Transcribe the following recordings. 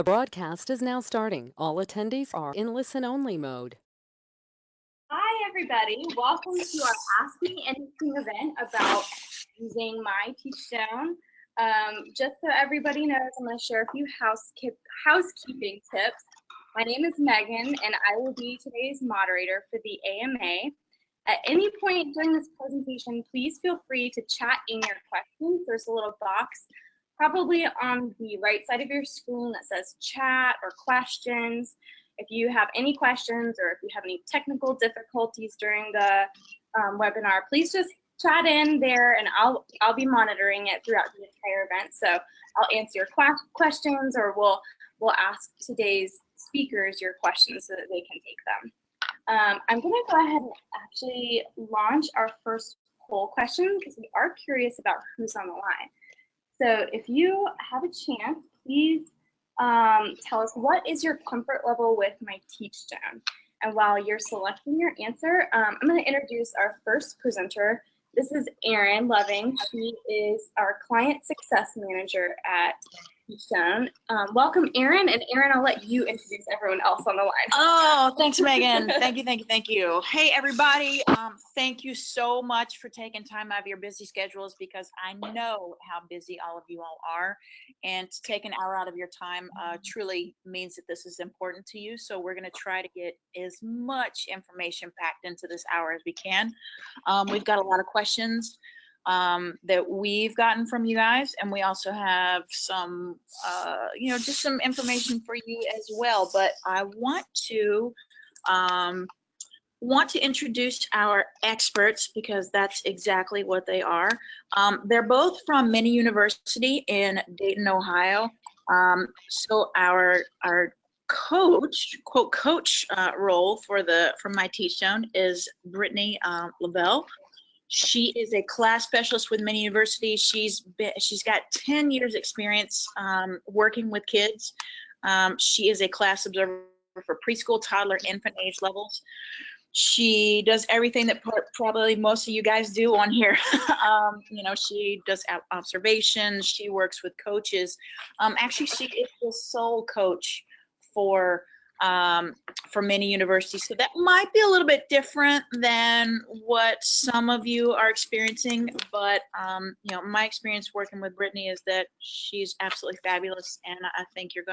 The broadcast is now starting. All attendees are in listen-only mode. Hi, everybody. Welcome to our Ask Me Anything event about using myTeachstone. Just so everybody knows, I'm going to share a few housekeeping tips. My name is Megan, and I will be today's moderator for the AMA. At any point during this presentation, please feel free to chat in your questions. There's a little box probably on the right side of your screen that says chat or questions. If you have any questions or if you have any technical difficulties during the webinar, please just chat in there, and I'll be monitoring it throughout the entire event. So I'll answer your questions, or we'll ask today's speakers your questions so that they can take them. I'm going to go ahead and actually launch our first poll question because we are curious about who's on the line. So if you have a chance, please tell us, what is your comfort level with myTeachstone? And while you're selecting your answer, I'm going to introduce our first presenter. This is Erin Loving. She is our Client Success Manager at Teachstone. Welcome, Erin. And Erin, I'll let you introduce everyone else on the line. Oh, thanks, Megan. Thank you. Hey, everybody. Thank you so much for taking time out of your busy schedules, because I know how busy all of you all are. And to take an hour out of your time truly means that this is important to you. So we're going to try to get as much information packed into this hour as we can. We've got a lot of questions that we've gotten from you guys, and we also have some just some information for you as well. But I want to introduce our experts, because that's exactly what they are. They're both from Many University in Dayton, Ohio. So our coach, quote coach role for myTeachstone is Brittany Lavelle. She is a class specialist with Many University. She's got 10 years experience working with kids. She is a class observer for preschool, toddler, infant age levels. She does everything that probably most of you guys do on here. She does observations. She works with coaches. Actually, she is the sole coach for Many Universities. So that might be a little bit different than what some of you are experiencing, but my experience working with Brittany is that she's absolutely fabulous, and I think you're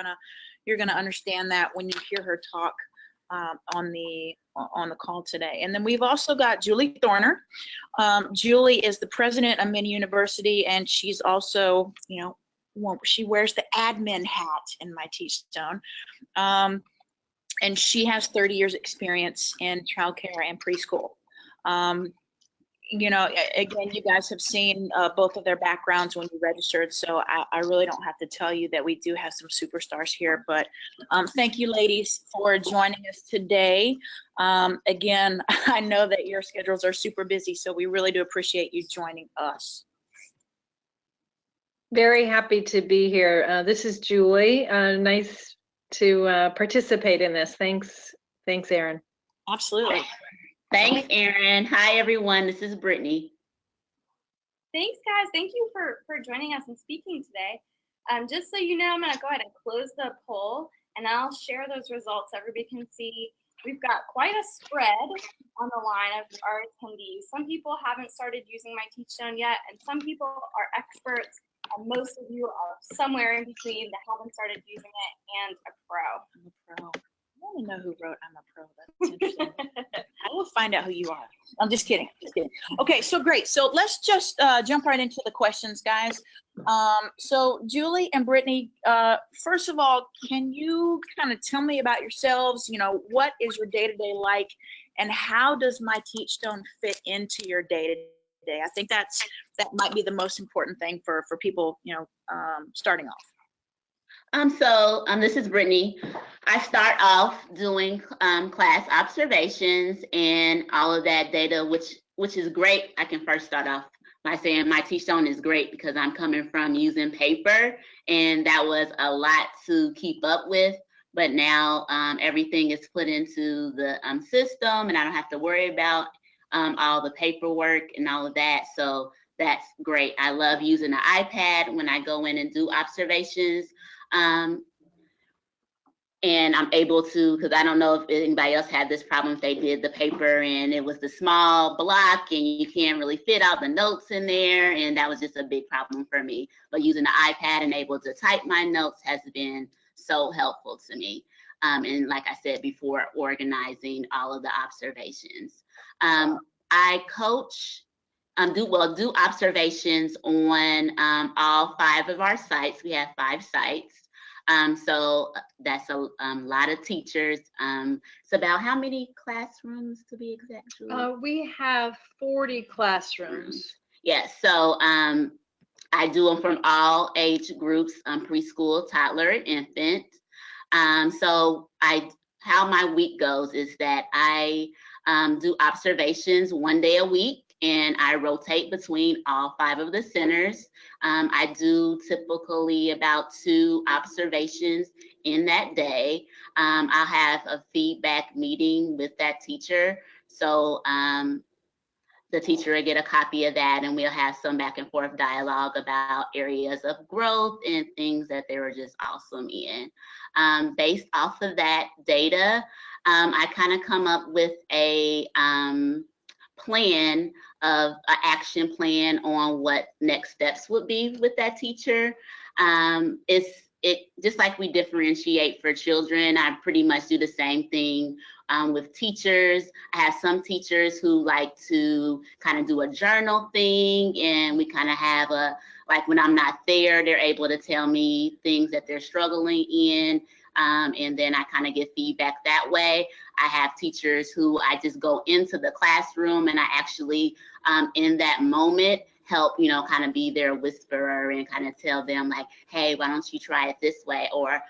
gonna understand that when you hear her talk on the call today. And then we've also got Julie Thorner. Julie is the president of Many University, and she's also, she wears the admin hat in myTeachstone. And she has 30 years experience in childcare and preschool. Again, you guys have seen both of their backgrounds when you registered, so I really don't have to tell you that we do have some superstars here. But thank you, ladies, for joining us today. Again, I know that your schedules are super busy, so we really do appreciate you joining us. Very happy to be here. This is Julie. Nice to participate in this. Thanks, Erin. Absolutely. Thanks, Erin. Hi, everyone. This is Brittany. Thanks, guys. Thank you for joining us and speaking today. Just so you know, I'm going to go ahead and close the poll, and I'll share those results so everybody can see. We've got quite a spread on the line of our attendees. Some people haven't started using myTeachstone yet, and some people are experts. And most of you are somewhere in between that haven't started using it and a pro. I'm a pro. I want to know who wrote I'm a pro. That's interesting. I will find out who you are. I'm just kidding. Okay, so great. So let's just jump right into the questions, guys. So Julie and Brittany, first of all, can you kind of tell me about yourselves? What is your day-to-day like, and how does myTeachstone fit into your day-to-day? I think that might be the most important thing for people, starting off. This is Brittany. I start off doing class observations and all of that data, which is great. I can first start off by saying myTeachstone is great because I'm coming from using paper, and that was a lot to keep up with. But now everything is put into the system, and I don't have to worry about all the paperwork and all of that. So that's great. I love using the iPad when I go in and do observations. and I'm able to, because I don't know if anybody else had this problem, if they did the paper and it was the small block and you can't really fit all the notes in there, and that was just a big problem for me. But using the iPad and able to type my notes has been so helpful to me. And like I said before, organizing all of the observations. I coach, do observations on all 5 of our sites. We have 5 sites. So that's a lot of teachers. It's about how many classrooms to be exact? We have 40 classrooms. Yes, so I do them from all age groups, preschool, toddler, and infant. So how my week goes is that I do observations 1 day a week, and I rotate between all 5 of the centers. I do typically about 2 observations in that day. I'll have a feedback meeting with that teacher. So the teacher will get a copy of that, and we'll have some back and forth dialogue about areas of growth and things that they were just awesome in. Based off of that data, I kind of come up with a plan of an action plan on what next steps would be with that teacher. It just like we differentiate for children, I pretty much do the same thing with teachers. I have some teachers who like to kind of do a journal thing, and we kind of have like when I'm not there, they're able to tell me things that they're struggling in. And then I kind of get feedback that way. I have teachers who I just go into the classroom and I actually, in that moment, help, kind of be their whisperer and kind of tell them like, hey, why don't you try it this way? Or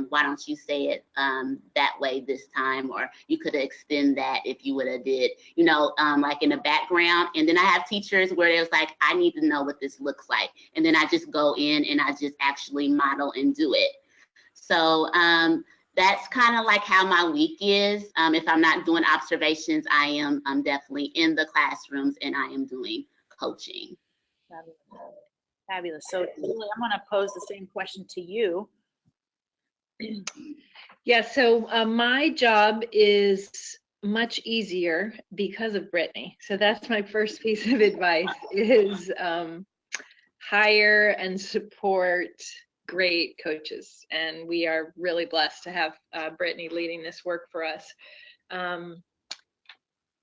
why don't you say it that way this time? Or you could extend that if you would have did, like in the background. And then I have teachers where it was like, I need to know what this looks like. And then I just go in and I just actually model and do it. So that's kind of like how my week is. If I'm not doing observations, I'm definitely in the classrooms and I am doing coaching. Fabulous. So Julie, I'm going to pose the same question to you. Yeah, so my job is much easier because of Brittany. So that's my first piece of advice is hire and support great coaches. And we are really blessed to have Brittany leading this work for us. My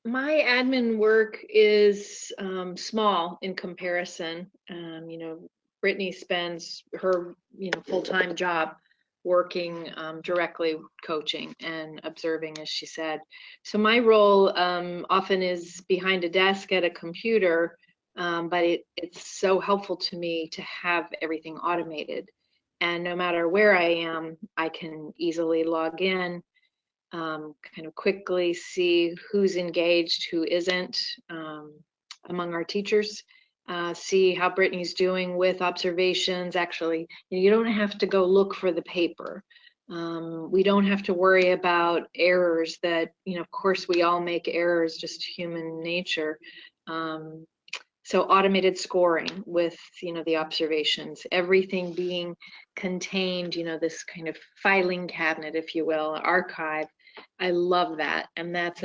admin work is small in comparison. Brittany spends her full-time job working directly coaching and observing, as she said. So my role often is behind a desk at a computer, but it's so helpful to me to have everything automated. And no matter where I am, I can easily log in, kind of quickly see who's engaged, who isn't among our teachers, see how Brittany's doing with observations. Actually, you don't have to go look for the paper. We don't have to worry about errors that, of course, we all make errors, just human nature. So automated scoring with, the observations, everything being contained, this kind of filing cabinet, if you will, archive. I love that. And that's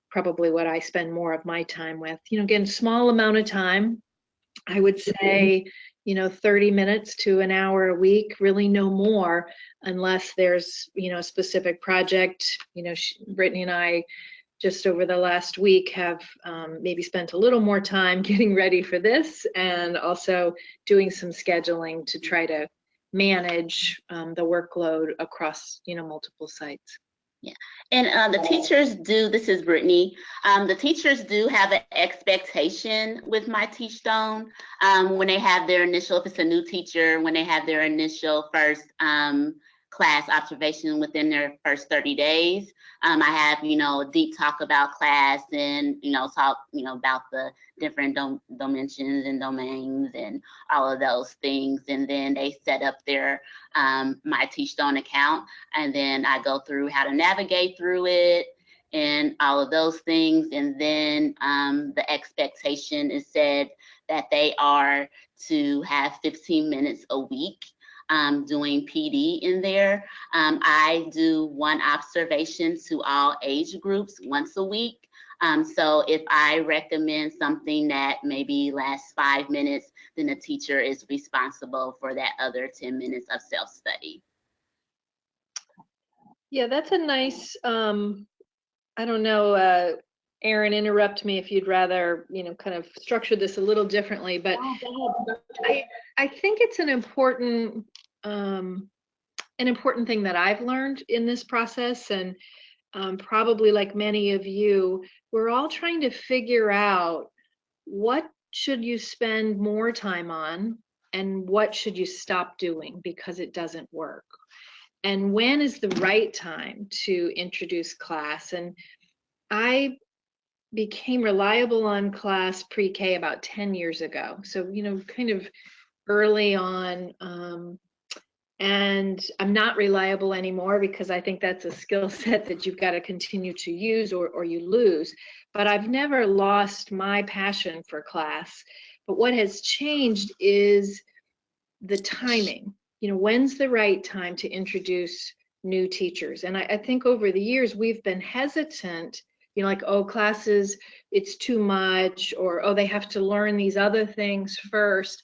probably what I spend more of my time with. Again, small amount of time. I would say, 30 minutes to an hour a week, really no more, unless there's, a specific project. Brittany and I just over the last week have maybe spent a little more time getting ready for this and also doing some scheduling to try to manage the workload across, multiple sites. Yeah, and the teachers do, this is Brittany, the teachers do have an expectation with myTeachstone when they have their initial, if it's a new teacher, when they have their initial first class observation within their first 30 days. I have, a deep talk about class and, talk, about the different dimensions and domains and all of those things. And then they set up their myTeachstone account. And then I go through how to navigate through it and all of those things. And then the expectation is said that they are to have 15 minutes a week doing PD in there. I do one observation to all age groups once a week. So if I recommend something that maybe lasts 5 minutes, then the teacher is responsible for that other 10 minutes of self-study. Yeah, that's a nice, I don't know, Erin, interrupt me if you'd rather, kind of structure this a little differently, but I think it's an important thing that I've learned in this process, and probably like many of you, we're all trying to figure out what should you spend more time on and what should you stop doing because it doesn't work. And when is the right time to introduce class? And I became reliable on class pre-K about 10 years ago. So, kind of early on. And I'm not reliable anymore because I think that's a skill set that you've got to continue to use or you lose. But I've never lost my passion for class. But what has changed is the timing. When's the right time to introduce new teachers? And I think over the years we've been hesitant, like, oh, classes, it's too much, or oh, they have to learn these other things first.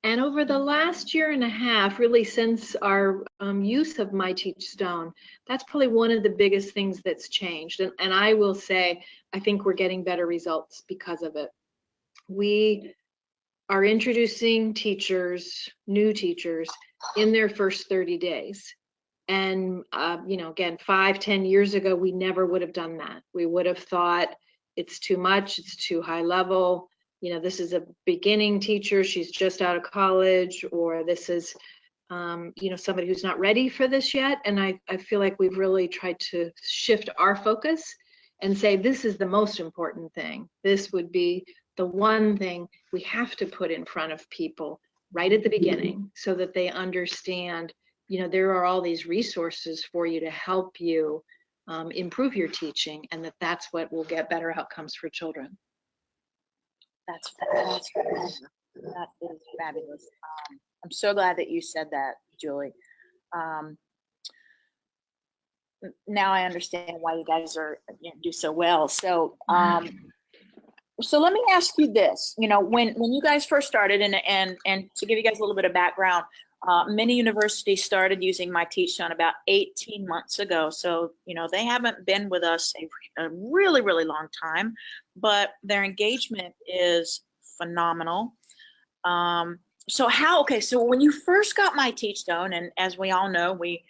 And over the last year and a half, really since our use of myTeachstone, that's probably one of the biggest things that's changed. And I will say, I think we're getting better results because of it. We are introducing teachers, new teachers, in their first 30 days. And, again, 5-10 years ago, we never would have done that. We would have thought it's too much, it's too high level. This is a beginning teacher, she's just out of college, or this is, somebody who's not ready for this yet. And I feel like we've really tried to shift our focus and say, this is the most important thing. This would be the one thing we have to put in front of people right at the beginning so that they understand, there are all these resources for you to help you improve your teaching, and that's what will get better outcomes for children. That's fabulous. That is fabulous. I'm so glad that you said that, Julie. Now I understand why you guys do so well. So so let me ask you this. When you guys first started, and to give you guys a little bit of background, many universities started using myTeachstone about 18 months ago. So, they haven't been with us a really, really long time, but their engagement is phenomenal. So when you first got myTeachstone, and as we all know, we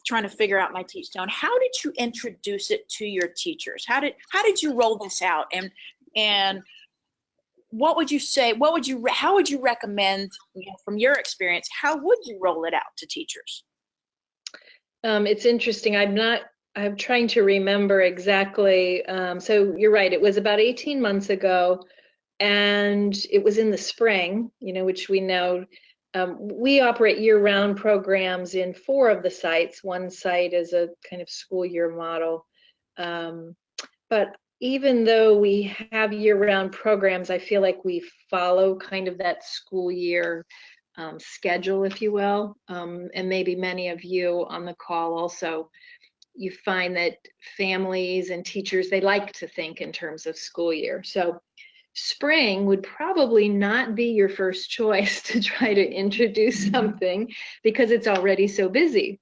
trying to figure out myTeachstone, how did you introduce it to your teachers? How did you roll this out? And what would you say? How would you recommend, from your experience, how would you roll it out to teachers? It's interesting. I'm trying to remember exactly. So you're right. It was about 18 months ago, and it was in the spring, which we know. We operate year-round programs in 4 of the sites. One site is a kind of school year model. But even though we have year-round programs, I feel like we follow kind of that school year schedule, if you will. And maybe many of you on the call also, you find that families and teachers, they like to think in terms of school year. So spring would probably not be your first choice to try to introduce something because it's already so busy.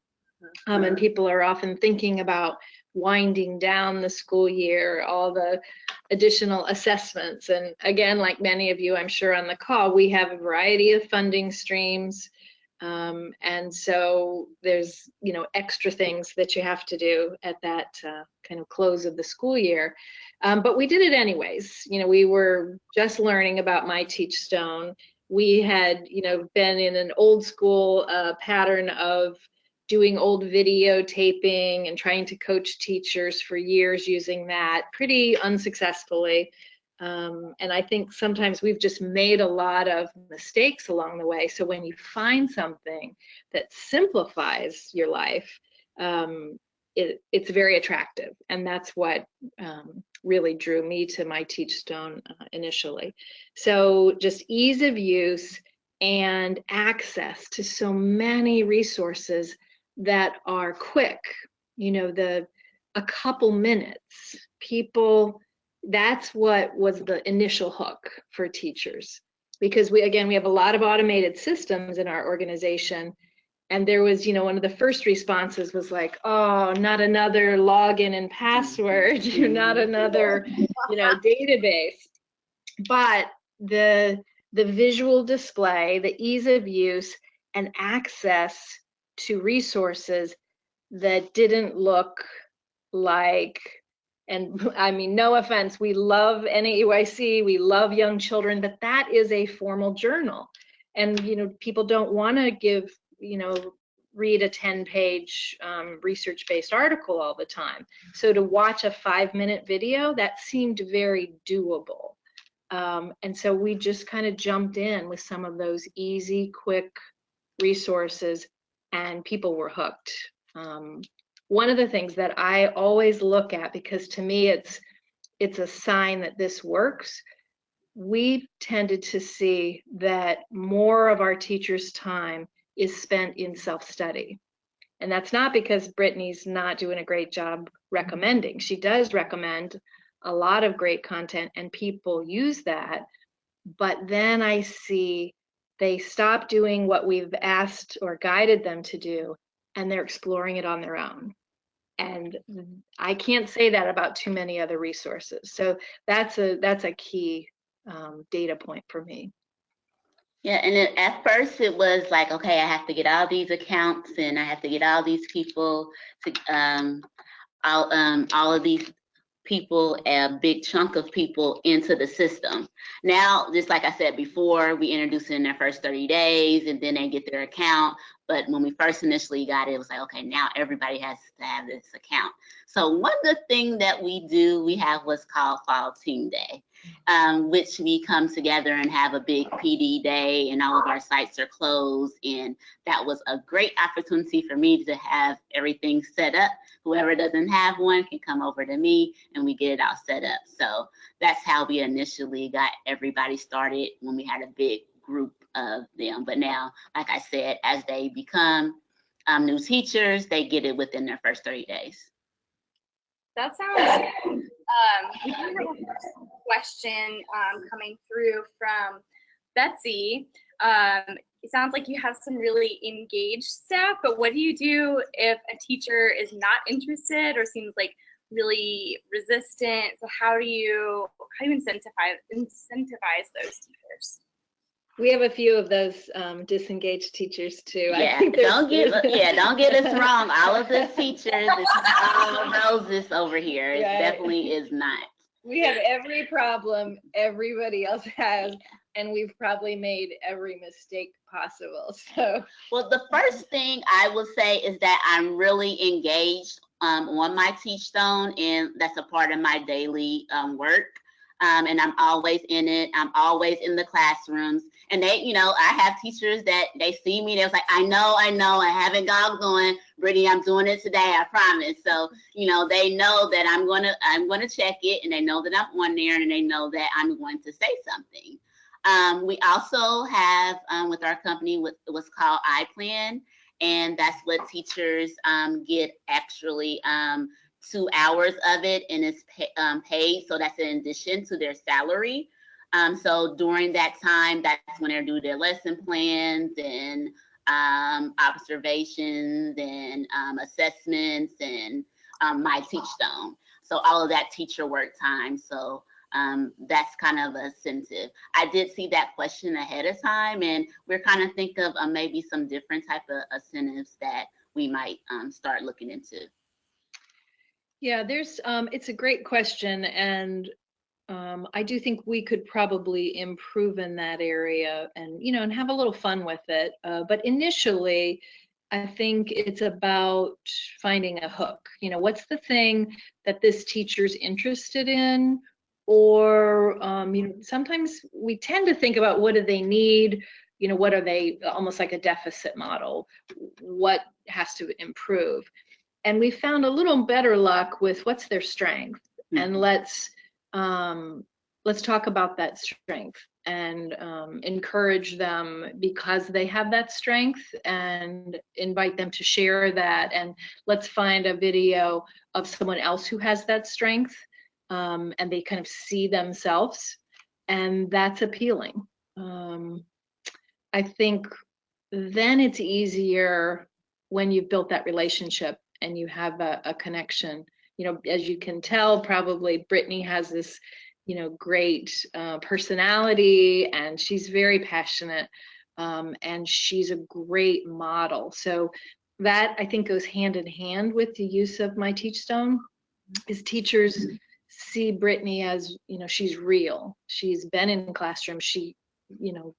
And people are often thinking about winding down the school year, all the additional assessments. And again, like many of you, I'm sure on the call, we have a variety of funding streams. And so there's, extra things that you have to do at that kind of close of the school year. But we did it anyways. We were just learning about myTeachstone. We had, been in an old school pattern of doing old videotaping and trying to coach teachers for years using that pretty unsuccessfully. And I think sometimes we've just made a lot of mistakes along the way. So when you find something that simplifies your life, it's very attractive. And that's what really drew me to myTeachstone initially. So just ease of use and access to so many resources that are quick, you know, a couple minutes. People, that's what was the initial hook for teachers, because we have a lot of automated systems in our organization. And there was, you know, one of the first responses was like, oh, not another login and password, not another, you know, database. But the visual display, the ease of use, and access to resources that didn't look like, and I mean, no offense, we love NAEYC, we love young children, but that is a formal journal. And, you know, people don't want to give, you know, read a 10-page research-based article all the time. So to watch a 5-minute video, that seemed very doable. And so we just kind of jumped in with some of those easy, quick resources, and people were hooked. One of the things that I always look at, because to me it's a sign that this works, we tended to see that more of our teachers' time is spent in self-study. And that's not because Brittany's not doing a great job recommending. She does recommend a lot of great content and people use that. But then I see they stop doing what we've asked or guided them to do, and they're exploring it on their own. And I can't say that about too many other resources. So that's a key data point for me. Yeah, and at first it was like, okay, I have to get all these accounts and I have to get all these people to all of these people, a big chunk of people into the system. Now, just like I said before, we introduced it in their first 30 days and then they get their account. But when we first initially got it, it was like, okay, now everybody has to have this account. So one good thing that we do, we have what's called Fall Team Day, which we come together and have a big PD day and all of our sites are closed. And that was a great opportunity for me to have everything set up. Whoever doesn't have one can come over to me and we get it all set up. So that's how we initially got everybody started when we had a big group of them. But now, like I said, as they become new teachers, they get it within their first 30 days. That sounds good. We do have a question coming through from Betsy. It sounds like you have some really engaged staff, but what do you do if a teacher is not interested or seems like really resistant? So how do you incentivize those teachers? We have a few of those disengaged teachers too. Yeah, don't get us wrong. All of the teachers, it's not all roses over here. It definitely is not. We have every problem everybody else has, and we've probably made every mistake possible. So, well, the first thing I will say is that I'm really engaged on myTeachstone, and that's a part of my daily work. And I'm always in it. I'm always in the classrooms. And they, you know, I have teachers that they see me. They was like, I know, I haven't gogged on. Brittany, I'm doing it today, I promise. So, you know, they know that I'm gonna check it, and they know that I'm on there, and they know that I'm going to say something. We also have with our company what's called iPlan, and that's what teachers get actually 2 hours of it, and it's paid, so that's in addition to their salary. So during that time, that's when they do their lesson plans and observations and assessments and myTeachstone. So all of that teacher work time. So that's kind of an incentive. I did see that question ahead of time, and we're kind of think of maybe some different type of incentives that we might start looking into. Yeah, it's a great question, and I do think we could probably improve in that area, and and have a little fun with it. But initially, I think it's about finding a hook. What's the thing that this teacher's interested in, or sometimes we tend to think about what do they need. What are they, almost like a deficit model? What has to improve? And we found a little better luck with what's their strength, and let's let's talk about that strength and encourage them because they have that strength, and invite them to share that. And let's find a video of someone else who has that strength, and they kind of see themselves, and that's appealing. I think then it's easier when you've built that relationship and you have a connection. You know, as you can tell, probably Brittany has this, you know, great personality, and she's very passionate, and she's a great model. So that, I think, goes hand in hand with the use of myTeachstone, is teachers see Brittany as, you know, she's real. She's been in classroom. She, you know,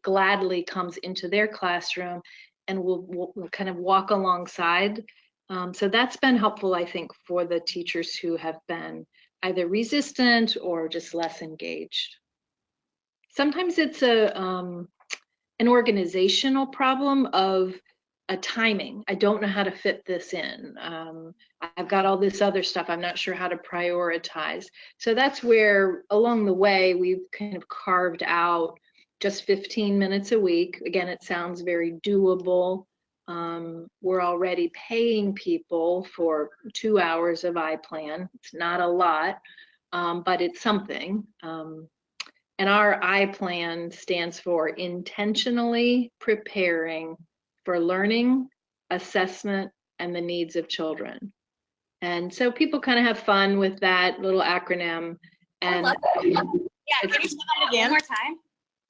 gladly comes into their classroom and will kind of walk alongside. So that's been helpful, I think, for the teachers who have been either resistant or just less engaged. Sometimes it's an organizational problem of a timing. I don't know how to fit this in. I've got all this other stuff. I'm not sure how to prioritize. So that's where along the way we've kind of carved out just 15 minutes a week. Again, it sounds very doable. We're already paying people for 2 hours of iPlan. It's not a lot, but it's something. And our iPlan stands for intentionally preparing for learning, assessment, and the needs of children. And so people kind of have fun with that little acronym. And Yeah, can you say that again? One more time?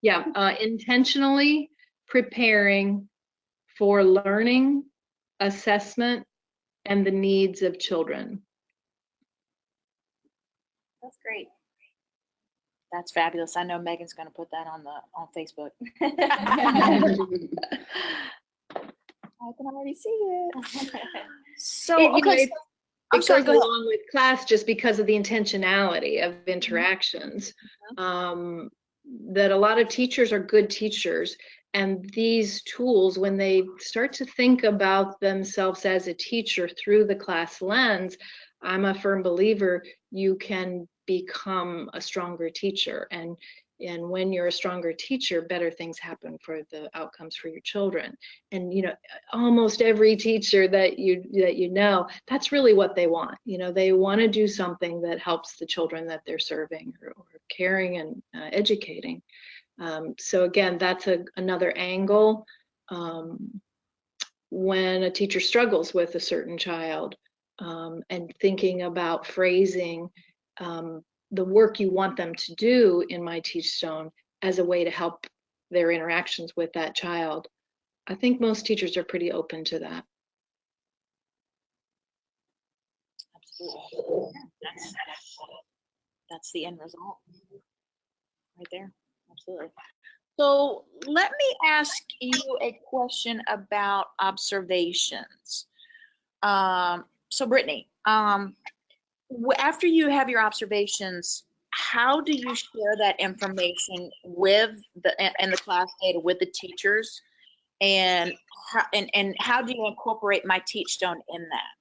Yeah, intentionally preparing for learning, assessment, and the needs of children. That's great. That's fabulous. I know Megan's going to put that on Facebook. I can already see it. So, okay. It goes along with class just because of the intentionality of interactions. That a lot of teachers are good teachers, and these tools, when they start to think about themselves as a teacher through the class lens, I'm a firm believer you can become a stronger teacher, and when you're a stronger teacher, better things happen for the outcomes for your children. And you know, almost every teacher that you know, that's really what they want. You know, they want to do something that helps the children that they're serving or caring and educating. So again, that's another angle. When a teacher struggles with a certain child, and thinking about phrasing the work you want them to do in myTeachstone as a way to help their interactions with that child, I think most teachers are pretty open to that. Absolutely. That's the end result right there. Absolutely. So let me ask you a question about observations. So Brittany, after you have your observations, how do you share that information with the class data with the teachers, and how do you incorporate myTeachstone in that?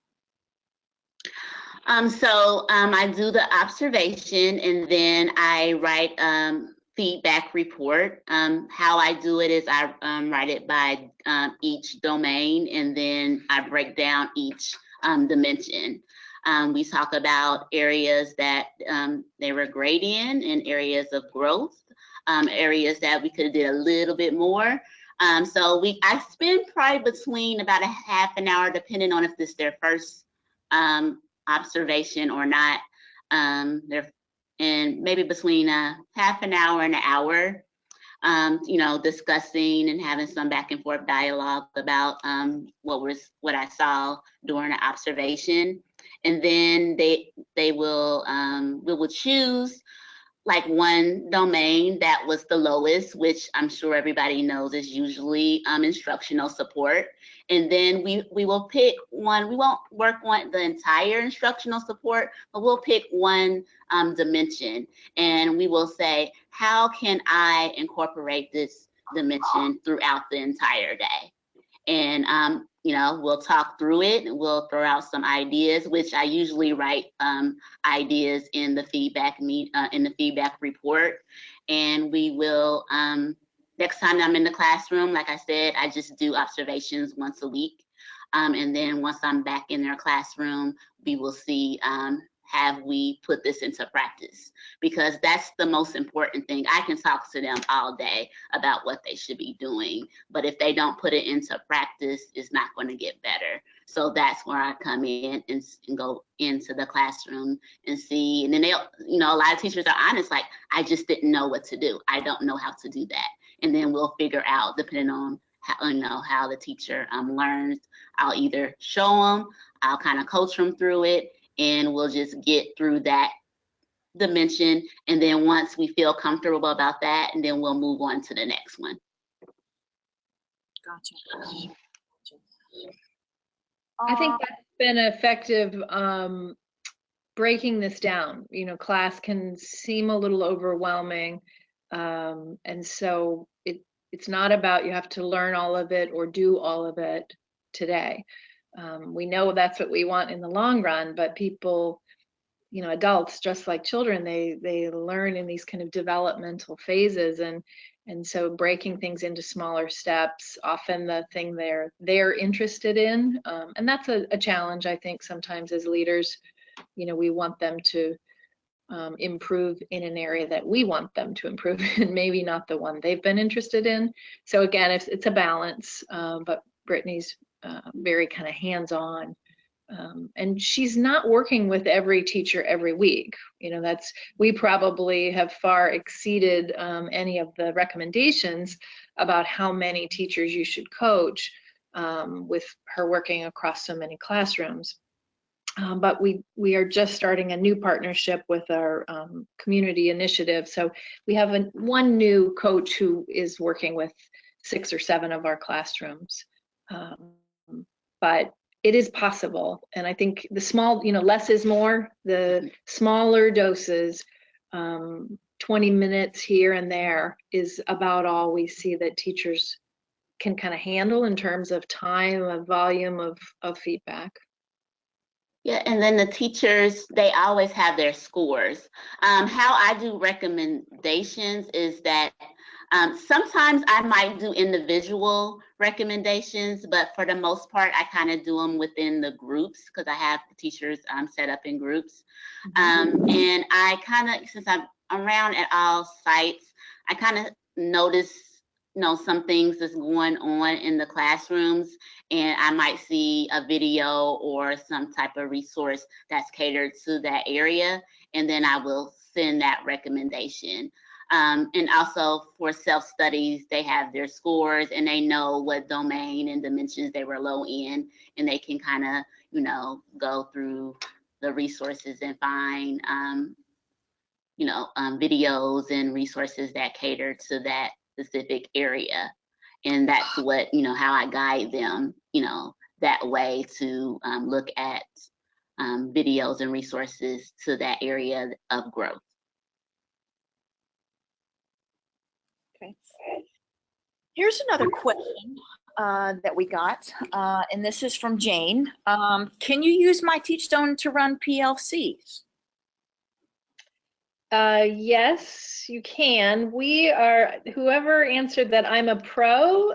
So I do the observation, and then I write feedback report. How I do it is I write it by each domain, and then I break down each dimension. We talk about areas that they were great in, and areas of growth, areas that we could have did a little bit more. So I spend probably between about a half an hour, depending on if this is their first observation or not. And maybe between half an hour and an hour, you know, discussing and having some back and forth dialogue about what I saw during the observation. And then we will choose like one domain that was the lowest, which I'm sure everybody knows is usually instructional support. And then we will pick one. We won't work on the entire instructional support, but we'll pick one dimension, and we will say, how can I incorporate this dimension throughout the entire day? and we'll talk through it, and we'll throw out some ideas, which I usually write ideas in the feedback report, and we will. Next time I'm in the classroom, like I said, I just do observations once a week. And then once I'm back in their classroom, we will see, have we put this into practice? Because that's the most important thing. I can talk to them all day about what they should be doing, but if they don't put it into practice, it's not going to get better. So that's where I come in and go into the classroom and see. And then they'll, a lot of teachers are honest, like, I just didn't know what to do. I don't know how to do that. And then we'll figure out, depending on how the teacher learns. I'll either show them, I'll kind of coach them through it, and we'll just get through that dimension. And then once we feel comfortable about that, and then we'll move on to the next one. Gotcha. I think that's been effective, breaking this down. Class can seem a little overwhelming. And so it's not about you have to learn all of it or do all of it today. We know that's what we want in the long run, but people, adults, just like children, they learn in these kind of developmental phases, and so breaking things into smaller steps, often the thing they're interested in, and that's a challenge, I think, sometimes as leaders. We want them to improve in an area that we want them to improve in, maybe not the one they've been interested in. So again, it's a balance, but Brittany's very kind of hands-on, and she's not working with every teacher every week. We probably have far exceeded any of the recommendations about how many teachers you should coach, with her working across so many classrooms. But we are just starting a new partnership with our community initiative. So we have one new coach who is working with 6 or 7 of our classrooms. But it is possible. And I think the small, less is more, the smaller doses, 20 minutes here and there is about all we see that teachers can kind of handle in terms of time, of volume of feedback. Yeah, and then the teachers, they always have their scores. How I do recommendations is that sometimes I might do individual recommendations, but for the most part, I kind of do them within the groups because I have the teachers set up in groups. And I kind of, since I'm around at all sites, I kind of notice some things that's going on in the classrooms, and I might see a video or some type of resource that's catered to that area, and then I will send that recommendation. And also for self-studies, they have their scores and they know what domain and dimensions they were low in, and they can kind of, go through the resources and find, videos and resources that cater to that specific area. And that's what, how I guide them, that way to look at videos and resources to that area of growth. Okay. Here's another question that we got, and this is from Jane. Can you use myTeachstone to run PLCs? Yes, you can. Whoever answered that, I'm a pro.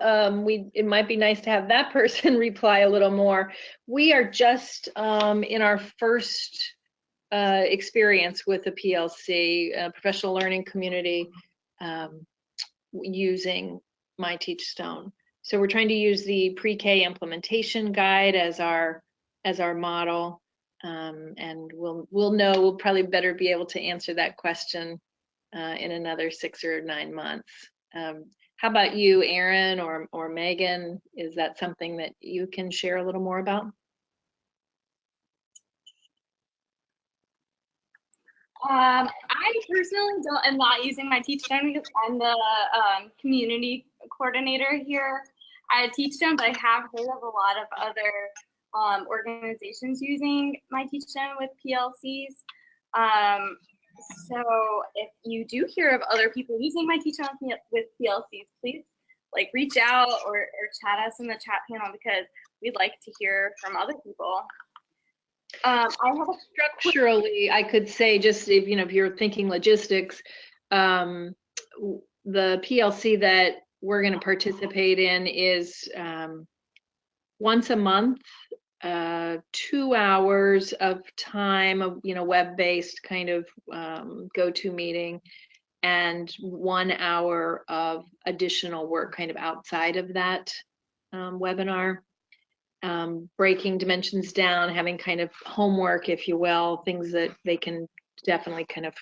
It might be nice to have that person reply a little more. We are just in our first experience with a PLC, professional learning community, using myTeachstone. So we're trying to use the pre-K implementation guide as our model. And we'll probably better be able to answer that question in another 6 or 9 months. How about you, Erin or Megan? Is that something that you can share a little more about? I personally am not using myTeachstone because I'm the community coordinator here at TeachStone, but I have heard of a lot of other organizations using myTeachstone with PLCs. So if you do hear of other people using myTeachstone with PLCs, please like reach out or chat us in the chat panel because we'd like to hear from other people. I have a Structurally, I could say, just if if you're thinking logistics, the PLC that we're going to participate in is once a month, 2 hours of time of web-based kind of go-to meeting, and 1 hour of additional work kind of outside of that webinar. Breaking dimensions down, having kind of homework, if you will, things that they can definitely kind of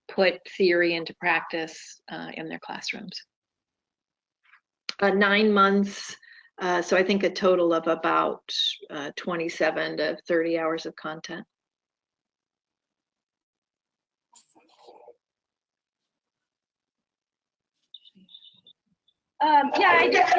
put theory into practice in their classrooms. 9 months, so I think a total of about 27 to 30 hours of content. Yeah, I just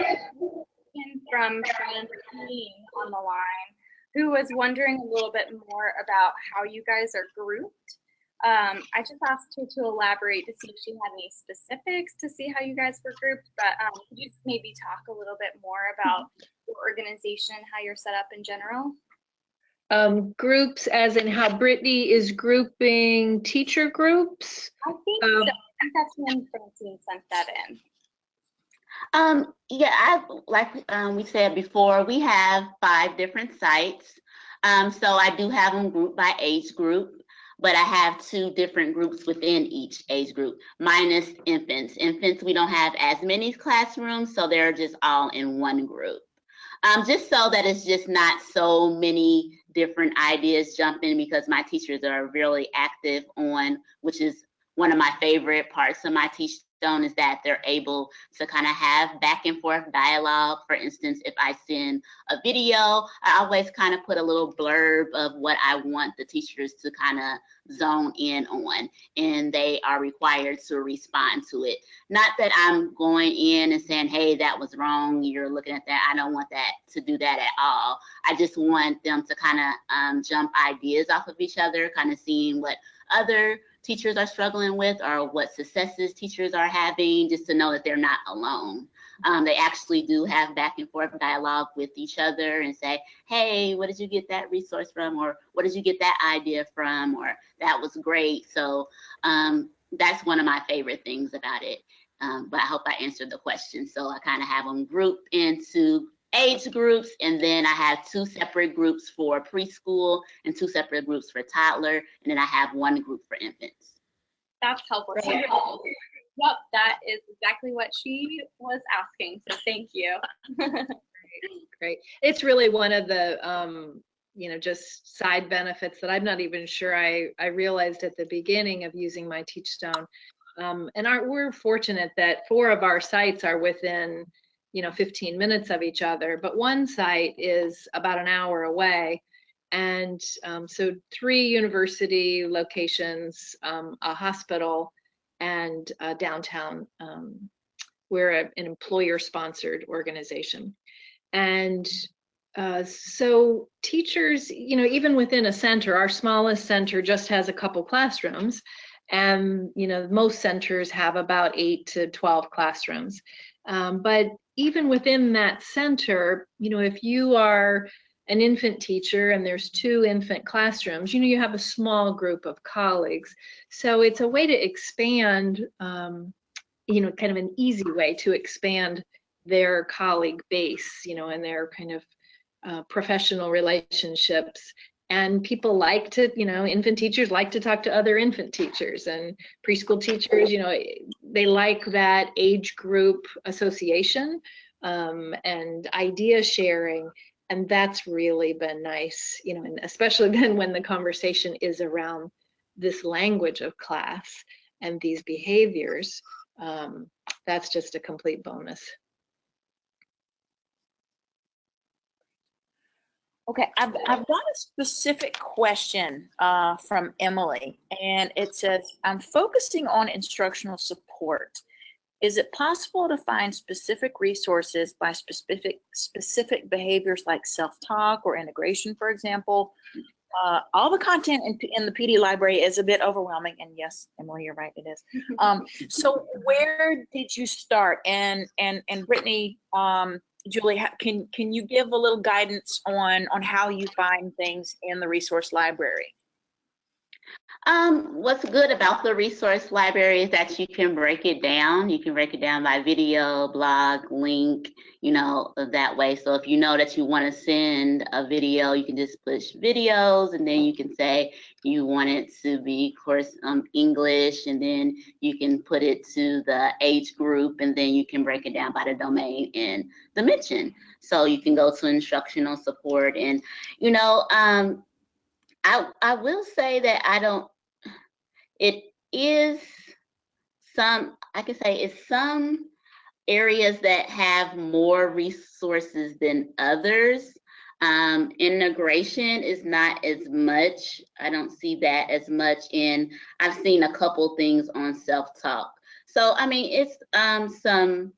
from Brittany on the line, who was wondering a little bit more about how you guys are grouped. I just asked her to elaborate to see if she had any specifics to see how you guys were grouped, but could you maybe talk a little bit more about your organization, how you're set up in general? Groups as in how Brittany is grouping teacher groups? I think so. I think that's when Francine sent that in. Yeah, like we said before, we have 5 different sites. So I do have them grouped by age group, but I have 2 different groups within each age group, minus infants. Infants, we don't have as many classrooms, so they're just all in one group. Just so that it's just not so many different ideas jumping, because my teachers are really active on, which is one of my favorite parts of myTeachstone, is that they're able to kind of have back and forth dialogue. For instance, if I send a video, I always kind of put a little blurb of what I want the teachers to kind of zone in on, and they are required to respond to it. Not that I'm going in and saying, hey, that was wrong, you're looking at that. I don't want that to do that at all. I just want them to kind of jump ideas off of each other, kind of seeing what other teachers are struggling with or what successes teachers are having, just to know that they're not alone. They actually do have back and forth dialogue with each other and say, hey, what did you get that resource from? Or what did you get that idea from? Or that was great. So that's one of my favorite things about it. But I hope I answered the question. So I kind of have them grouped into age groups, and then I have 2 separate groups for preschool and 2 separate groups for toddler, and then I have 1 group for infants. That's helpful. Right. Yep, that is exactly what she was asking, so thank you. Great. It's really one of the just side benefits that I'm not even sure I realized at the beginning of using myTeachstone. And we're fortunate that 4 of our sites are within 15 minutes of each other, but one site is about an hour away. And so 3 university locations, a hospital, and downtown. We're an employer-sponsored organization. And so teachers, even within a center, our smallest center just has a couple classrooms, and most centers have about 8 to 12 classrooms. But even within that center, if you are an infant teacher and there's 2 infant classrooms, you have a small group of colleagues. So it's a way to expand, kind of an easy way to expand their colleague base, and their kind of professional relationships. And people like to, infant teachers like to talk to other infant teachers, and preschool teachers, they like that age group association and idea sharing. And that's really been nice, and especially then when the conversation is around this language of class and these behaviors, that's just a complete bonus. Okay, I've got a specific question from Emily, and it says, I'm focusing on instructional support. Is it possible to find specific resources by specific behaviors like self-talk or integration, for example? all the content in the PD library is a bit overwhelming, and yes, Emily, you're right, it is. So where did you start? And Brittany, Julie, can you give a little guidance on how you find things in the resource library? What's good about the resource library is that you can break it down. You can break it down by video, blog, link, that way. So if you know that you want to send a video, you can just push videos, and then you can say you want it to be, of course, English, and then you can put it to the age group, and then you can break it down by the domain and dimension. So you can go to instructional support, and, I will say that it is I can say it's some areas that have more resources than others. Integration is not as much. I don't see that as much I've seen a couple things on self-talk. So, I mean, it's some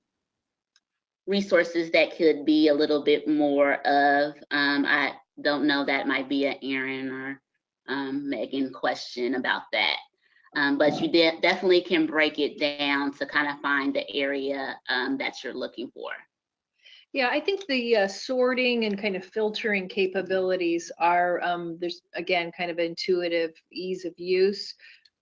resources that could be a little bit more of, I don't know, that might be an Aaron or Megan question about that. But you definitely can break it down to kind of find the area that you're looking for. Yeah, I think the sorting and kind of filtering capabilities are, there's, again, kind of intuitive ease of use,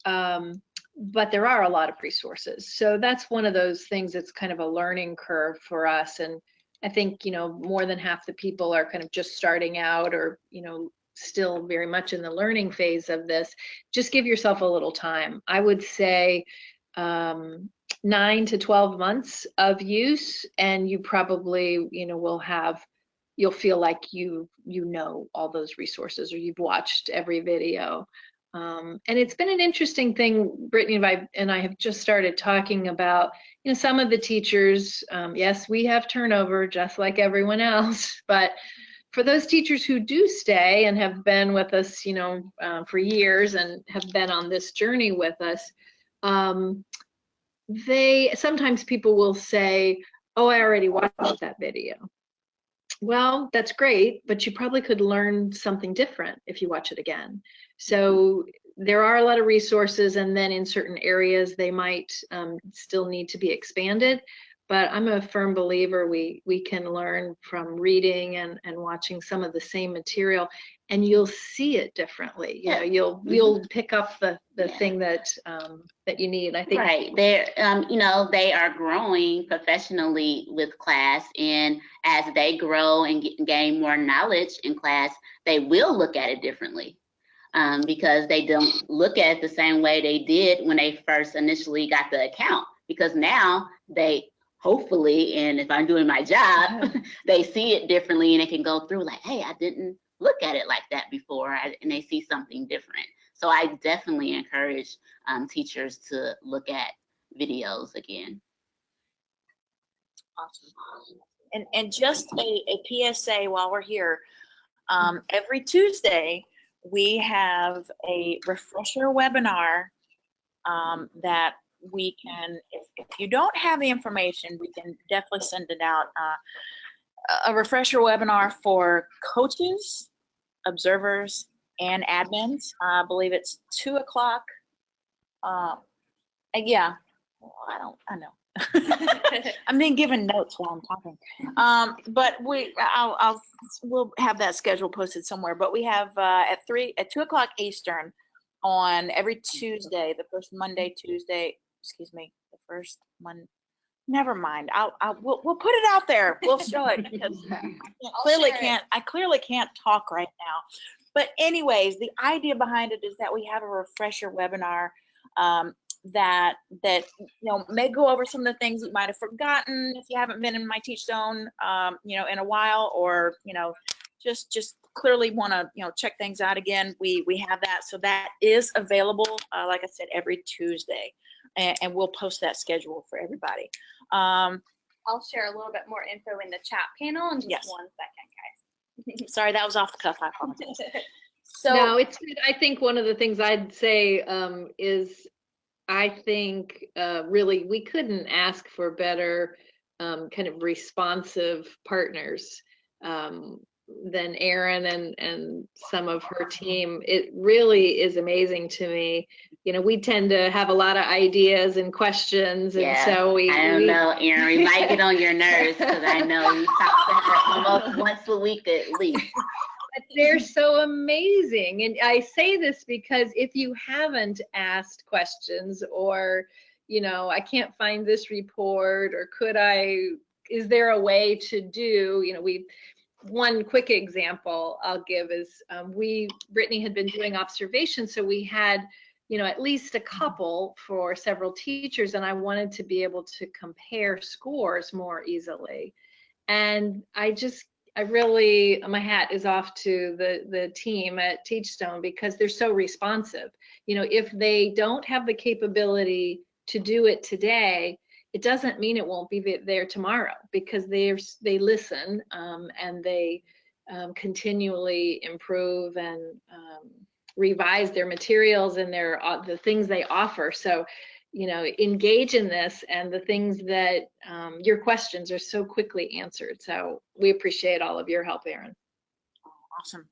but there are a lot of resources. So that's one of those things that's kind of a learning curve for us. And I think, more than half the people are kind of just starting out, or, still very much in the learning phase of this. Just give yourself a little time. I would say 9 to 12 months of use, and you probably, you'll feel like you know all those resources, or you've watched every video. And it's been an interesting thing. Brittany and I have just started talking about, some of the teachers, yes, we have turnover just like everyone else, but for those teachers who do stay and have been with us, for years and have been on this journey with us, sometimes people will say, oh, I already watched that video. Well, that's great, but you probably could learn something different if you watch it again. So there are a lot of resources, and then in certain areas they might still need to be expanded. But I'm a firm believer we can learn from reading and watching some of the same material, and you'll see it differently. You'll pick up the thing that you need. I think right. They're they are growing professionally with class, and as they grow and gain more knowledge in class, they will look at it differently. Because they don't look at it the same way they did when they first initially got the account, because now they hopefully, and if I'm doing my job, they see it differently, and they can go through like, hey, I didn't look at it like that before, and they see something different. So I definitely encourage teachers to look at videos again. Awesome. And just a PSA while we're here, every Tuesday we have a refresher webinar that we can, if you don't have the information, we can definitely send it out. A refresher webinar for coaches, observers, and admins. I believe it's 2 o'clock. Yeah, well, I know. I'm being given notes while I'm talking. But we'll have that schedule posted somewhere. But we have at 2 o'clock Eastern on every Tuesday, the first Monday, Tuesday. Excuse me, the first Monday. Never mind. We'll put it out there. We'll show it, because I clearly can't talk right now. But anyways, the idea behind it is that we have a refresher webinar that may go over some of the things you might have forgotten if you haven't been in myTeachstone in a while, or just clearly want to check things out again. We have that, so that is available, like I said, every Tuesday, and we'll post that schedule for everybody. I'll share a little bit more info in the chat panel in just 1 second, guys. Sorry, that was off the cuff. I apologize. So no, it's. I think one of the things I'd say is, I think really we couldn't ask for better kind of responsive partners. than Erin and some of her team. It really is amazing to me. You know, we tend to have a lot of ideas and questions, and Yeah, so I don't know, Erin. We might get on your nerves because I know you talk to her almost once a week at least. But they're so amazing. And I say this because if you haven't asked questions, or, you know, I can't find this report, or is there a way to do, you know, one quick example I'll give is Brittany had been doing observations, so we had, you know, at least a couple for several teachers, and I wanted to be able to compare scores more easily. And I really, my hat is off to the team at Teachstone, because they're so responsive. You know, if they don't have the capability to do it today, it doesn't mean it won't be there tomorrow, because they listen, and they continually improve and revise their materials and the things they offer. So, you know, engage in this, and the things that your questions are so quickly answered. So we appreciate all of your help, Erin. Awesome.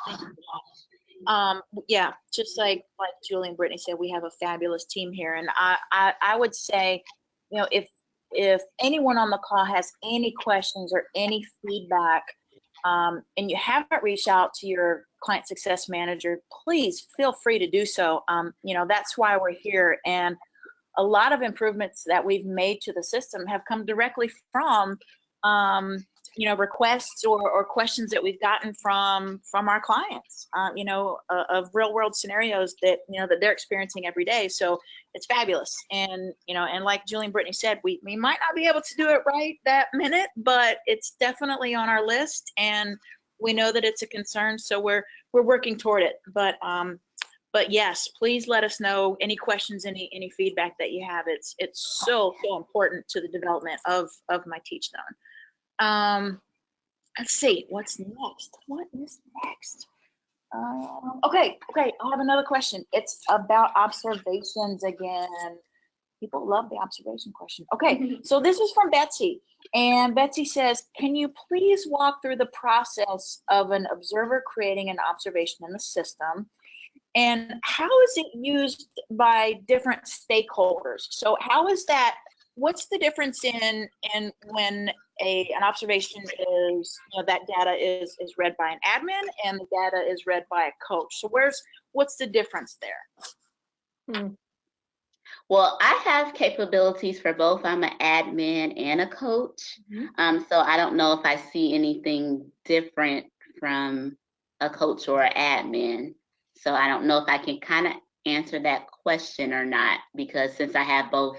Thank you. Yeah, just like Julie and Brittany said, we have a fabulous team here, and I would say, you know, if anyone on the call has any questions or any feedback, and you haven't reached out to your client success manager, please feel free to do so. You know, that's why we're here, and a lot of improvements that we've made to the system have come directly from you know, requests or questions that we've gotten from our clients, you know, of real world scenarios that, you know, that they're experiencing every day. So it's fabulous. And, you know, and like Julie and Brittany said, we might not be able to do it right that minute, but it's definitely on our list, and we know that it's a concern. So we're working toward it. But yes, please let us know any questions, any feedback that you have. It's so important to the development of myTeachstone. Let's see, what's next? What is next? Okay, I have another question. It's about observations again. People love the observation question. Okay, so this is from Betsy. And Betsy says, can you please walk through the process of an observer creating an observation in the system? And how is it used by different stakeholders? So how is that? What's the difference in when an observation is, you know, that data is read by an admin and the data is read by a coach? So what's the difference there? Well, I have capabilities for both. I'm an admin and a coach. So I don't know if I see anything different from a coach or an admin. So I don't know if I can kind of answer that question or not, because since I have both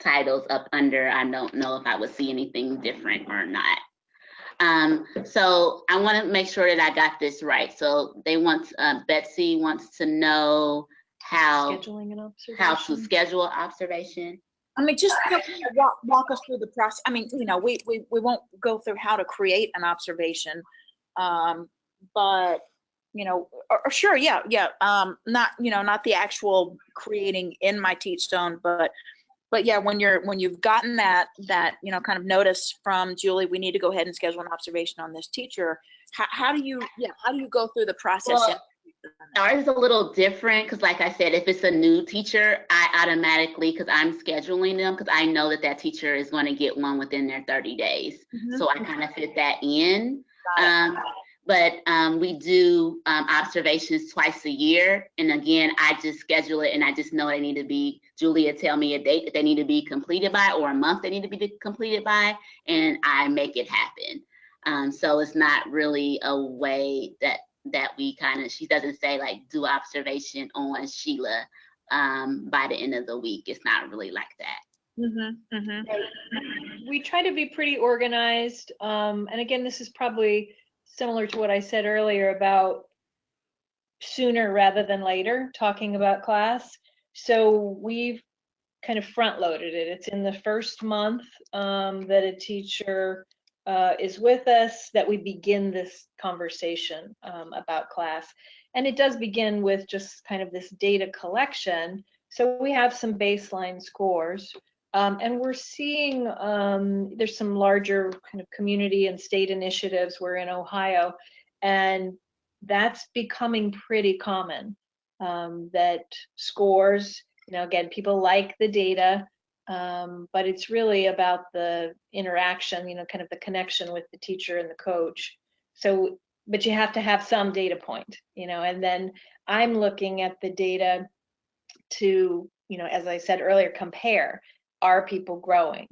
titles up under, I don't know if I would see anything different or not. So I want to make sure that I got this right. So Betsy wants to know how to schedule observation. I mean, just walk us through the process. I mean, you know, we won't go through how to create an observation, but you know, or sure, yeah. Not, you know, not the actual creating in myTeachstone, but yeah, when you've gotten that you know, kind of notice from Julie, we need to go ahead and schedule an observation on this teacher. How do you go through the process? Well, ours is a little different because, like I said, if it's a new teacher, I automatically, because I'm scheduling them, because I know that teacher is going to get one within their 30 days. So I kind of fit that in. But we do observations twice a year. And again, I just schedule it, and I just know they need to be, Julia tell me a date that they need to be completed by, or a month they need to be completed by, and I make it happen. So it's not really a way that we kind of, she doesn't say like do observation on Sheila by the end of the week. It's not really like that. We try to be pretty organized. And again, this is probably similar to what I said earlier about sooner rather than later, talking about class. So we've kind of front loaded it. It's in the first month that a teacher is with us that we begin this conversation about class. And it does begin with just kind of this data collection. So we have some baseline scores. And we're seeing there's some larger kind of community and state initiatives. We're in Ohio, and that's becoming pretty common, that scores, again, people like the data, but it's really about the interaction, kind of the connection with the teacher and the coach. So, but you have to have some data point, and then I'm looking at the data to, as I said earlier, compare. Are people growing?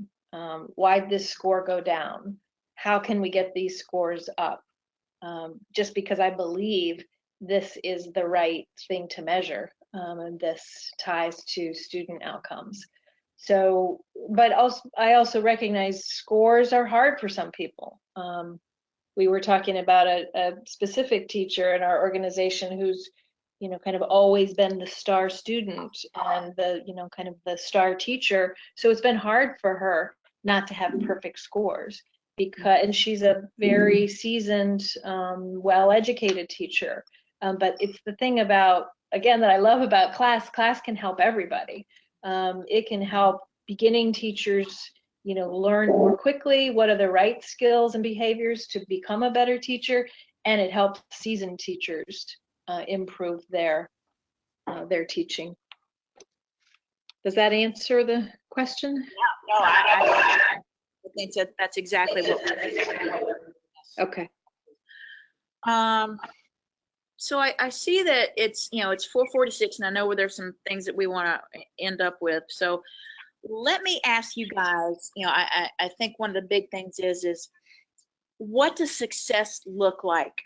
Why'd this score go down? How can we get these scores up? Just because I believe this is the right thing to measure, and this ties to student outcomes. So, but also, I also recognize scores are hard for some people. We were talking about a specific teacher in our organization who's, kind of always been the star student and the, kind of the star teacher. So it's been hard for her not to have perfect scores and she's a very seasoned, well-educated teacher. But it's the thing about, again, that I love about class can help everybody. It can help beginning teachers, learn more quickly what are the right skills and behaviors to become a better teacher, and it helps seasoned teachers improve their teaching. Does that answer the question? Yeah, no, I think that's exactly what we're Okay. So I see that it's, it's 4:46, and I know there's some things that we want to end up with. So let me ask you guys, I think one of the big things is what does success look like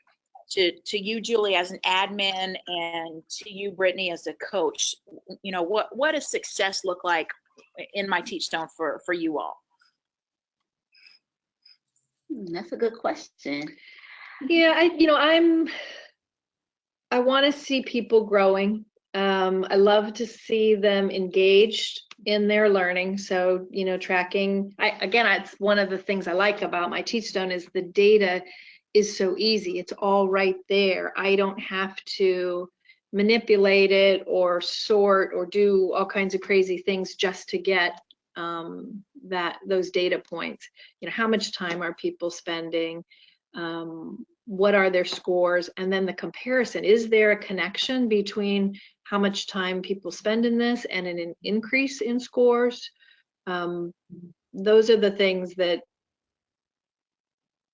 to you, Julie, as an admin, and to you, Brittany, as a coach? What does success look like in myTeachstone for you all? That's a good question. Yeah, I want to see people growing. I love to see them engaged in their learning. So, tracking, it's one of the things I like about myTeachstone is the data is so easy. It's all right there. I don't have to manipulate it or sort or do all kinds of crazy things just to get those data points. How much time are people spending? What are their scores? And then the comparison. Is there a connection between how much time people spend in this and an increase in scores? Those are the things that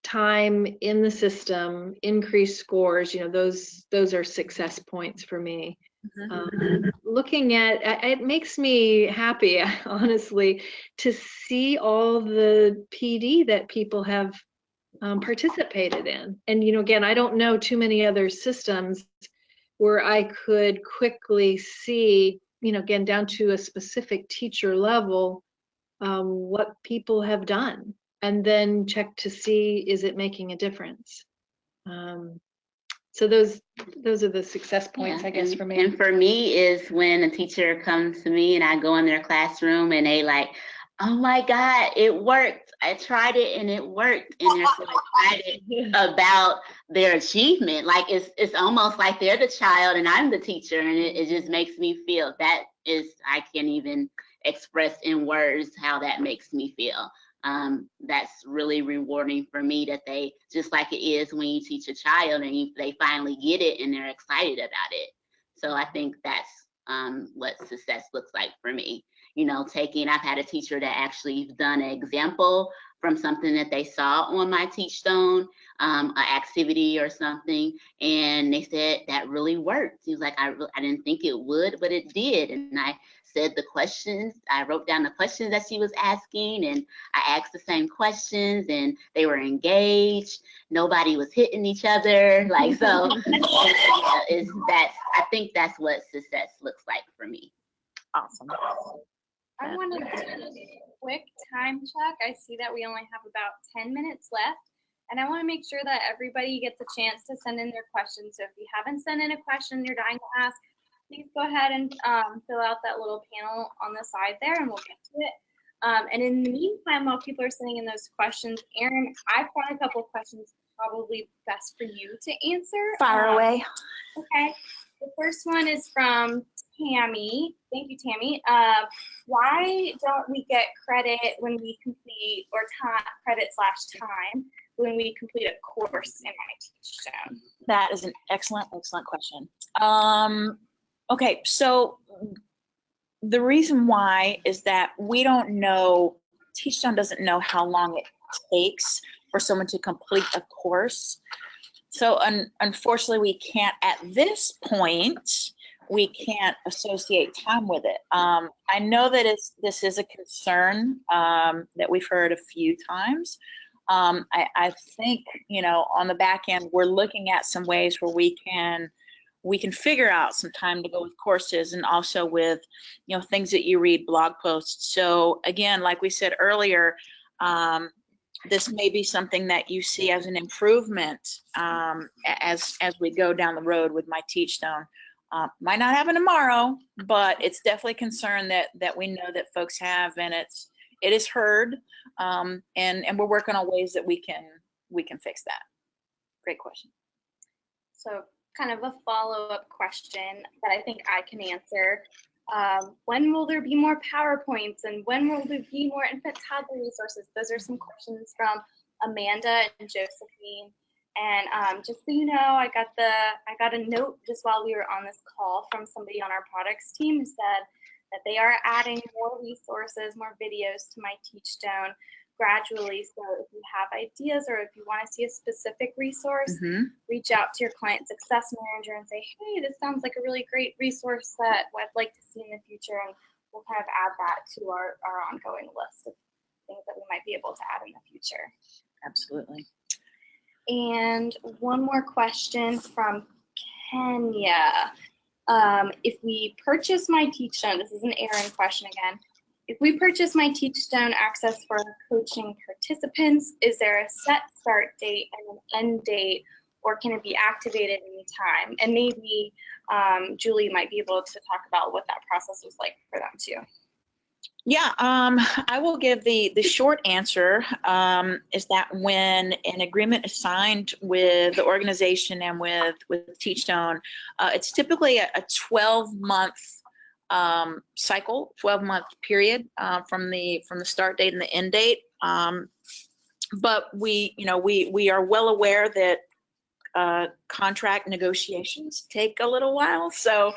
time in the system, increased scores, those are success points for me. Looking at it makes me happy, honestly, to see all the PD that people have participated in. And again, I don't know too many other systems where I could quickly see, again, down to a specific teacher level, what people have done, and then check to see, is it making a difference? So those are the success points, I guess, for me. And for me is when a teacher comes to me and I go in their classroom and they like, oh my God, it worked. I tried it and it worked. And they're so excited about their achievement. Like it's almost like they're the child and I'm the teacher, and it just makes me feel that is, I can't even express in words how that makes me feel. That's really rewarding for me, that they, just like it is when you teach a child and they finally get it and they're excited about it. So I think that's what success looks like for me. I've had a teacher that actually done an example from something that they saw on myTeachstone, an activity or something, and they said that really worked. He was like, I didn't think it would, but it did. And I said the questions, I wrote down the questions that she was asking, and I asked the same questions, and they were engaged. Nobody was hitting each other. Like, so I think that's what success looks like for me. Awesome. I want to do a quick time check. I see that we only have about 10 minutes left, and I want to make sure that everybody gets a chance to send in their questions. So if you haven't sent in a question you're dying to ask, please go ahead and fill out that little panel on the side there, and we'll get to it. And in the meantime, while people are sending in those questions, Erin, I've got a couple of questions probably best for you to answer. Fire away. Okay. The first one is from Tammy. Thank you, Tammy. Why don't we get credit when we complete, or credit/time when we complete a course in myTeachstone? That is an excellent, excellent question. Okay, so the reason why is that we don't know, Teachstone doesn't know how long it takes for someone to complete a course. So unfortunately, we can't, at this point, we can't associate time with it. I know that this is a concern that we've heard a few times. I think, on the back end, we're looking at some ways where we can figure out some time to go with courses, and also with, things that you read, blog posts. So again, like we said earlier, this may be something that you see as an improvement as we go down the road with myTeachstone. Might not happen tomorrow, but it's definitely a concern that we know that folks have, and it is heard, and we're working on ways that we can fix that. Great question. So kind of a follow-up question that I think I can answer. When will there be more PowerPoints, and when will there be more infant toddler resources? Those are some questions from Amanda and Josephine. And just so you know, I got a note just while we were on this call from somebody on our products team who said that they are adding more resources, more videos to myTeachstone gradually. So if you have ideas, or if you want to see a specific resource, reach out to your client success manager and say, hey, this sounds like a really great resource that I'd like to see in the future, and we'll kind of add that to our ongoing list of things that we might be able to add in the future. Absolutely. And one more question from Kenya. If we purchase myTeachstone, this is an Aaron question again. If we purchase myTeachstone access for coaching participants, is there a set start date and an end date, or can it be activated anytime? And maybe Julie might be able to talk about what that process was like for them too. Yeah, I will give the short answer is that when an agreement is signed with the organization and with Teachstone, it's typically a 12-month cycle, 12-month period from the start date and the end date. But we are well aware that contract negotiations take a little while. So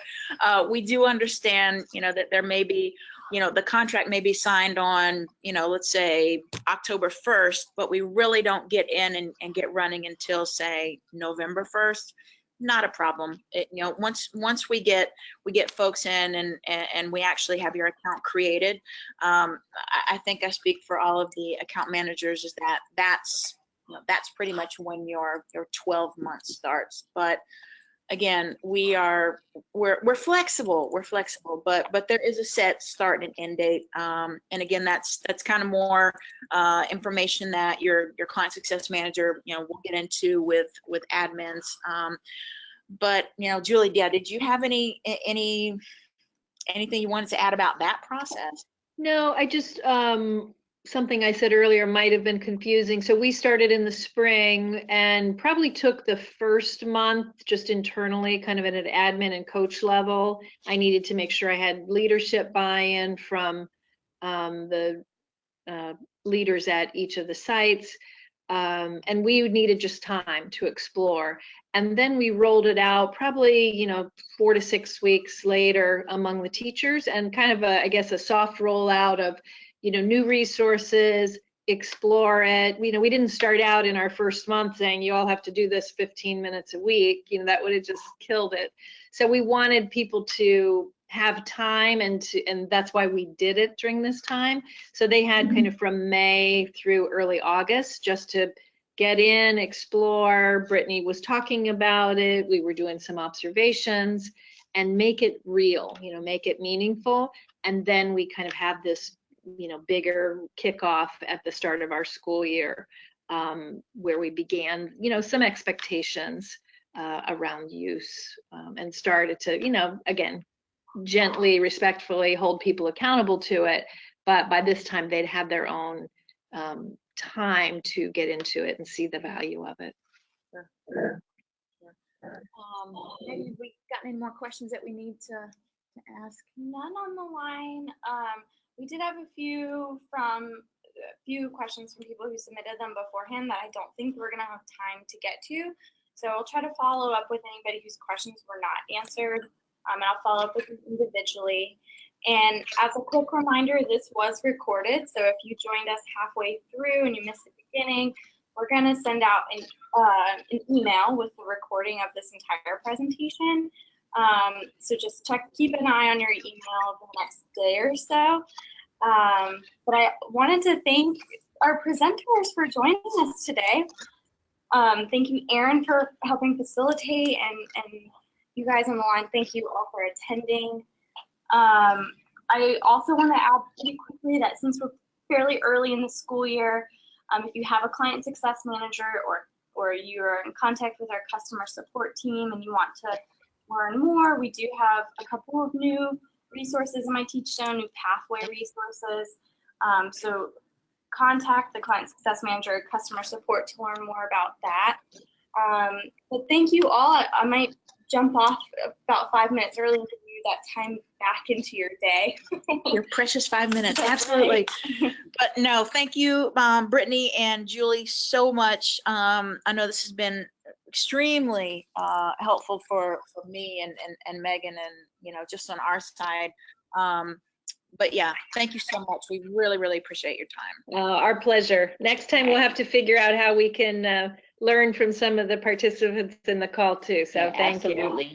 we do understand, that there may be, the contract may be signed on, let's say October 1st, but we really don't get in and get running until, say, November 1st. Not a problem. Once we get folks in and we actually have your account created, I think I speak for all of the account managers, is that's pretty much when your 12 months starts. But again, we're flexible. We're flexible, but there is a set start and end date. And again, that's kind of more information that your client success manager, will get into with admins. But Julie, did you have anything you wanted to add about that process? No, I just something I said earlier might have been confusing. So we started in the spring and probably took the first month just internally, kind of at an admin and coach level. I needed to make sure I had leadership buy-in from the leaders at each of the sites. And we needed just time to explore. And then we rolled it out probably, 4 to 6 weeks later among the teachers, and kind of a soft rollout of, new resources, explore it. We didn't start out in our first month saying you all have to do this 15 minutes a week. That would have just killed it. So we wanted people to have time, and that's why we did it during this time. So they had kind of from May through early August just to get in, explore. Brittany was talking about it. We were doing some observations and make it real, make it meaningful. And then we kind of have this, bigger kickoff at the start of our school year, where we began, some expectations around use, and started to, again, gently, respectfully hold people accountable to it. But by this time, they'd had their own time to get into it and see the value of it. Maybe we got any more questions that we need to to ask? None on the line. We did have a few questions from people who submitted them beforehand that I don't think we're gonna have time to get to. So I'll try to follow up with anybody whose questions were not answered, and I'll follow up with them individually. And as a quick reminder, this was recorded, so if you joined us halfway through and you missed the beginning, we're gonna send out an email with the recording of this entire presentation. So just keep an eye on your email the next day or so. But I wanted to thank our presenters for joining us today. Thank you, Erin, for helping facilitate, and you guys on the line, thank you all for attending. I also want to add pretty quickly that since we're fairly early in the school year, if you have a client success manager or you're in contact with our customer support team and you want to learn more, we do have a couple of new resources in myTeachstone, new pathway resources. So contact the client success manager or customer support to learn more about that. But thank you all. I might jump off about 5 minutes early to give you that time back into your day. Your precious 5 minutes, absolutely. But no, thank you, Brittany and Julie, so much. I know this has been extremely helpful for me and Megan, and just on our side. But yeah, thank you so much. We really, really appreciate your time. Our pleasure. Next time we'll have to figure out how we can learn from some of the participants in the call too. So thank you.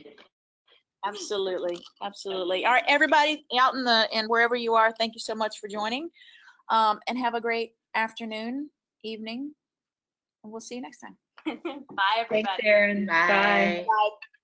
Absolutely, absolutely. All right, everybody out in wherever you are, thank you so much for joining, and have a great afternoon, evening, and we'll see you next time. Bye, everybody. Thanks, Erin. Bye. Bye. Bye.